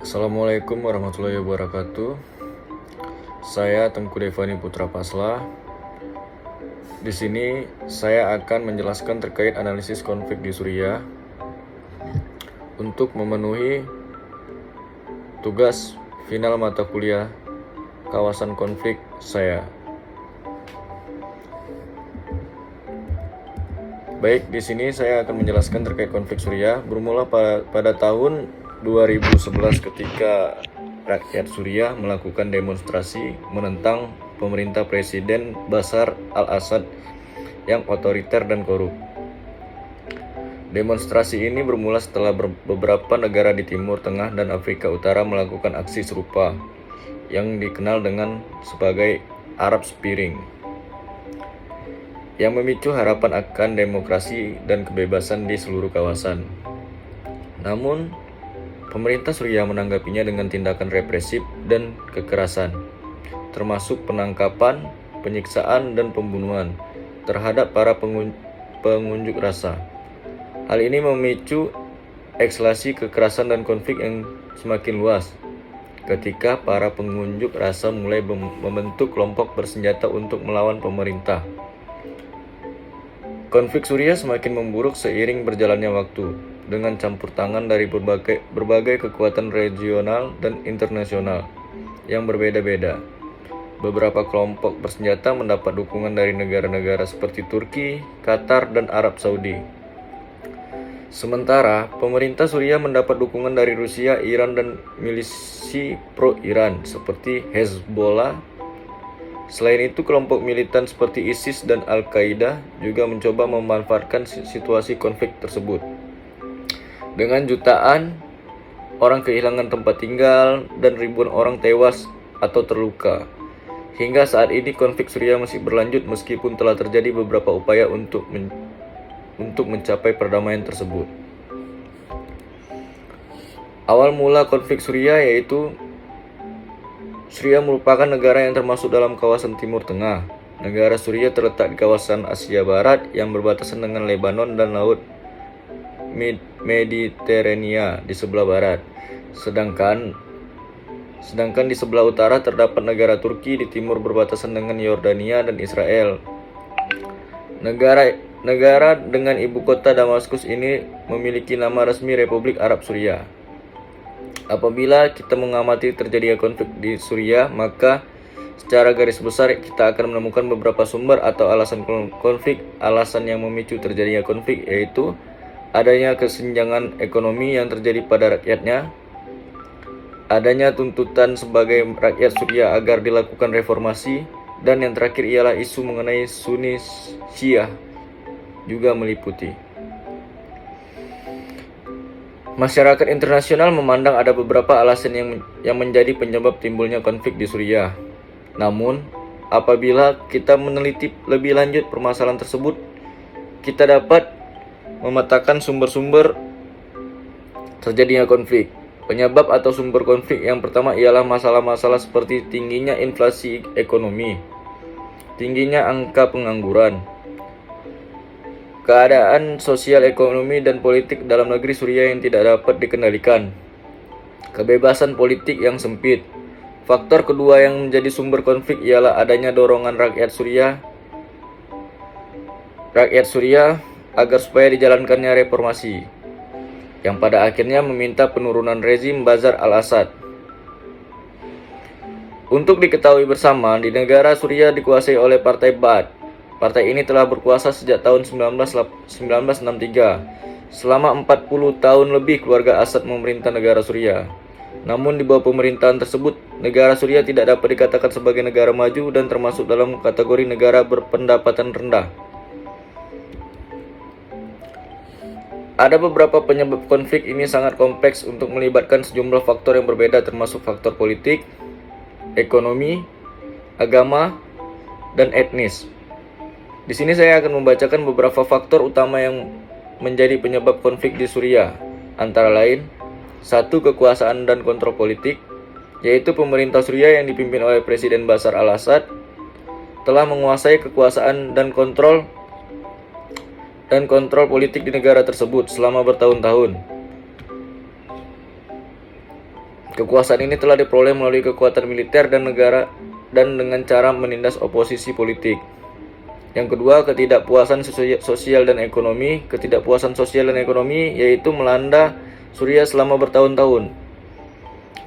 Assalamualaikum warahmatullahi wabarakatuh. Saya Tengku Devani Putra Pasla. Di sini saya akan menjelaskan terkait analisis konflik di Suriah untuk memenuhi tugas final mata kuliah kawasan konflik saya. Baik, di sini saya akan menjelaskan terkait konflik Suriah bermula pada tahun 2011 ketika rakyat Suriah melakukan demonstrasi menentang pemerintah Presiden Bashar al-Assad yang otoriter dan korup. Demonstrasi ini bermula setelah beberapa negara di Timur Tengah dan Afrika Utara melakukan aksi serupa yang dikenal dengan sebagai Arab Spring, yang memicu harapan akan demokrasi dan kebebasan di seluruh kawasan. Namun, pemerintah Suriah menanggapinya dengan tindakan represif dan kekerasan, termasuk penangkapan, penyiksaan, dan pembunuhan terhadap para pengunjuk rasa. Hal ini memicu eskalasi kekerasan dan konflik yang semakin luas ketika para pengunjuk rasa mulai membentuk kelompok bersenjata untuk melawan pemerintah. Konflik Suriah semakin memburuk seiring berjalannya waktu, dengan campur tangan dari berbagai kekuatan regional dan internasional yang berbeda-beda. Beberapa kelompok bersenjata mendapat dukungan dari negara-negara seperti Turki, Qatar, dan Arab Saudi. Sementara, pemerintah Suriah mendapat dukungan dari Rusia, Iran, dan milisi pro-Iran seperti Hezbollah. Selain itu, kelompok militan seperti ISIS dan Al-Qaeda juga mencoba memanfaatkan situasi konflik tersebut. Dengan jutaan orang kehilangan tempat tinggal dan ribuan orang tewas atau terluka. Hingga saat ini konflik Suriah masih berlanjut meskipun telah terjadi beberapa upaya untuk mencapai perdamaian tersebut. Awal mula konflik Suriah yaitu Suriah merupakan negara yang termasuk dalam kawasan Timur Tengah. Negara Suriah terletak di kawasan Asia Barat yang berbatasan dengan Lebanon dan Laut Mediterania di sebelah barat. Sedangkan di sebelah utara terdapat negara Turki, di timur berbatasan dengan Yordania dan Israel. Negara dengan ibu kota Damaskus ini memiliki nama resmi Republik Arab Suriah. Apabila kita mengamati terjadinya konflik di Suriah, maka secara garis besar kita akan menemukan beberapa sumber atau alasan konflik. Alasan yang memicu terjadinya konflik yaitu adanya kesenjangan ekonomi yang terjadi pada rakyatnya, adanya tuntutan sebagai rakyat Suriah agar dilakukan reformasi, dan yang terakhir ialah isu mengenai Sunni Syiah juga meliputi. Masyarakat internasional memandang ada beberapa alasan yang menjadi penyebab timbulnya konflik di Suriah. Namun, apabila kita meneliti lebih lanjut permasalahan tersebut, kita dapat memetakan sumber-sumber terjadinya konflik. Penyebab atau sumber konflik yang pertama ialah masalah-masalah seperti tingginya inflasi ekonomi, tingginya angka pengangguran, keadaan sosial, ekonomi, dan politik dalam negeri Suriah yang tidak dapat dikendalikan, kebebasan politik yang sempit. Faktor kedua yang menjadi sumber konflik ialah adanya dorongan rakyat Suriah agar supaya dijalankannya reformasi, yang pada akhirnya meminta penurunan rezim Bashar al-Assad. Untuk diketahui bersama, di negara Suriah dikuasai oleh Partai Ba'ath. Partai ini telah berkuasa sejak tahun 1963. Selama 40 tahun lebih keluarga Assad memerintah negara Suriah. Namun di bawah pemerintahan tersebut, negara Suriah tidak dapat dikatakan sebagai negara maju dan termasuk dalam kategori negara berpendapatan rendah. Ada beberapa penyebab konflik ini sangat kompleks untuk melibatkan sejumlah faktor yang berbeda, termasuk faktor politik, ekonomi, agama, dan etnis. Di sini saya akan membacakan beberapa faktor utama yang menjadi penyebab konflik di Suriah, antara lain: 1. Kekuasaan dan kontrol politik, yaitu pemerintah Suriah yang dipimpin oleh Presiden Bashar al-Assad telah menguasai kekuasaan dan kontrol politik di negara tersebut selama bertahun-tahun. Kekuasaan ini telah diperoleh melalui kekuatan militer dan negara dan dengan cara menindas oposisi politik. Yang kedua, ketidakpuasan sosial dan ekonomi. Ketidakpuasan sosial dan ekonomi yaitu melanda Suriah selama bertahun-tahun,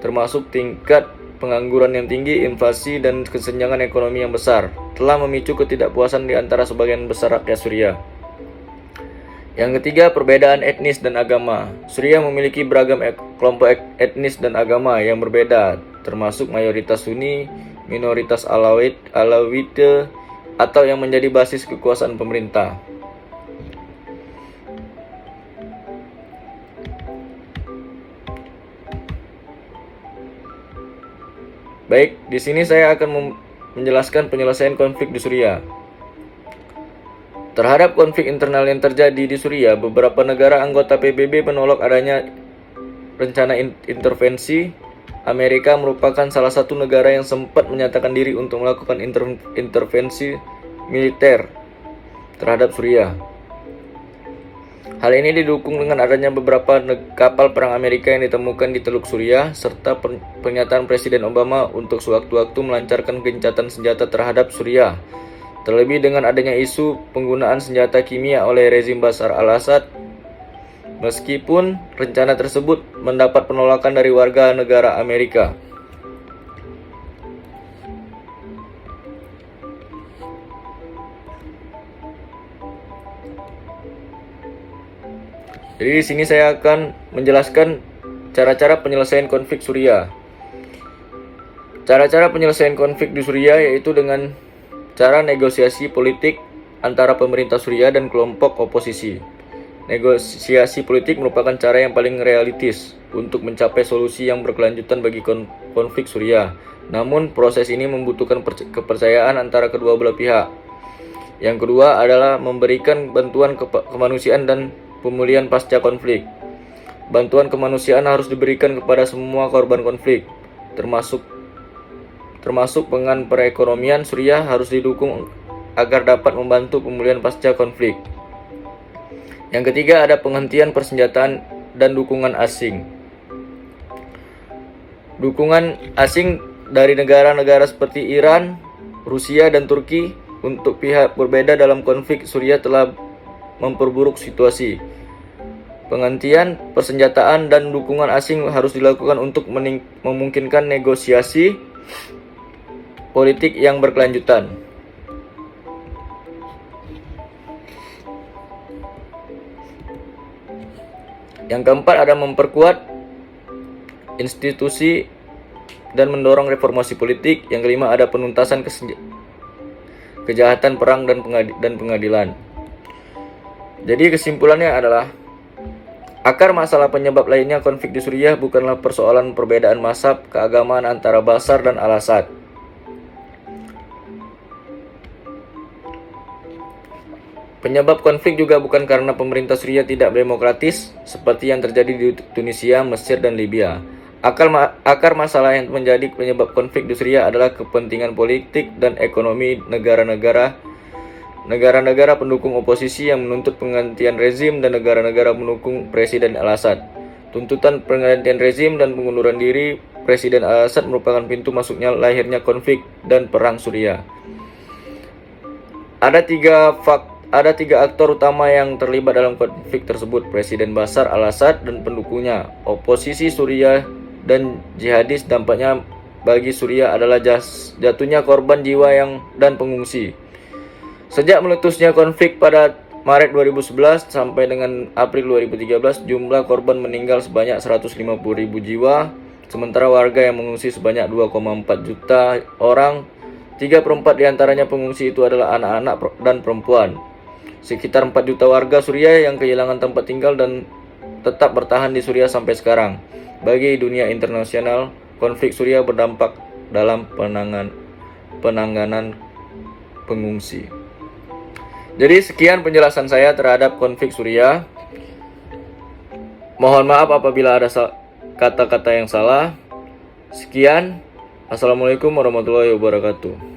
termasuk tingkat pengangguran yang tinggi, inflasi, dan kesenjangan ekonomi yang besar, telah memicu ketidakpuasan di antara sebagian besar rakyat Suriah. Yang ketiga, perbedaan etnis dan agama. Suriah memiliki beragam kelompok etnis dan agama yang berbeda, termasuk mayoritas Sunni, minoritas Alawite, atau yang menjadi basis kekuasaan pemerintah. Baik, di sini saya akan menjelaskan penyelesaian konflik di Suriah. Terhadap konflik internal yang terjadi di Suriah, beberapa negara anggota PBB menolak adanya rencana intervensi. Amerika merupakan salah satu negara yang sempat menyatakan diri untuk melakukan intervensi militer terhadap Suriah. Hal ini didukung dengan adanya beberapa kapal perang Amerika yang ditemukan di Teluk Suriah, serta pernyataan Presiden Obama untuk sewaktu-waktu melancarkan gencatan senjata terhadap Suriah. Terlebih dengan adanya isu penggunaan senjata kimia oleh rezim Bashar al-Assad, meskipun rencana tersebut mendapat penolakan dari warga negara Amerika. Jadi di sini saya akan menjelaskan cara-cara penyelesaian konflik Suriah. Cara-cara penyelesaian konflik di Suriah yaitu dengan cara negosiasi politik antara pemerintah Suriah dan kelompok oposisi. Negosiasi politik merupakan cara yang paling realistis untuk mencapai solusi yang berkelanjutan bagi konflik Suriah. Namun, proses ini membutuhkan kepercayaan antara kedua belah pihak. Yang kedua adalah memberikan bantuan kemanusiaan dan pemulihan pasca konflik. Bantuan kemanusiaan harus diberikan kepada semua korban konflik, termasuk dengan perekonomian. Suriah harus didukung agar dapat membantu pemulihan pasca konflik. Yang ketiga ada penghentian persenjataan dan dukungan asing. Dukungan asing dari negara-negara seperti Iran, Rusia, dan Turki untuk pihak berbeda dalam konflik Suriah telah memperburuk situasi. Penghentian persenjataan dan dukungan asing harus dilakukan untuk memungkinkan negosiasi politik yang berkelanjutan. Yang keempat ada memperkuat institusi dan mendorong reformasi politik. Yang kelima ada penuntasan kejahatan perang dan pengadilan. Jadi kesimpulannya adalah akar masalah penyebab lainnya konflik di Suriah bukanlah persoalan perbedaan mazhab keagamaan antara Bashar dan al-Assad. Penyebab konflik juga bukan karena pemerintah Suriah tidak demokratis seperti yang terjadi di Tunisia, Mesir, dan Libya. Akar masalah yang menjadi penyebab konflik di Suriah adalah kepentingan politik dan ekonomi negara-negara pendukung oposisi yang menuntut penggantian rezim dan negara-negara pendukung Presiden al-Assad. Tuntutan penggantian rezim dan pengunduran diri Presiden al-Assad merupakan pintu masuknya lahirnya konflik dan perang Suriah. Ada tiga aktor utama yang terlibat dalam konflik tersebut: Presiden Bashar al-Assad dan pendukungnya, oposisi Suriah, dan jihadis. Dampaknya bagi Suriah adalah jatuhnya korban jiwa dan pengungsi. Sejak meletusnya konflik pada Maret 2011 sampai dengan April 2013, jumlah korban meninggal sebanyak 150.000 jiwa, sementara warga yang mengungsi sebanyak 2,4 juta orang. 3/4 diantaranya pengungsi itu adalah anak-anak dan perempuan. Sekitar 4 juta warga Suriah yang kehilangan tempat tinggal dan tetap bertahan di Suriah sampai sekarang. Bagi dunia internasional, konflik Suriah berdampak dalam penanganan pengungsi. Jadi sekian penjelasan saya terhadap konflik Suriah. Mohon maaf apabila ada kata-kata yang salah. Sekian. Assalamualaikum warahmatullahi wabarakatuh.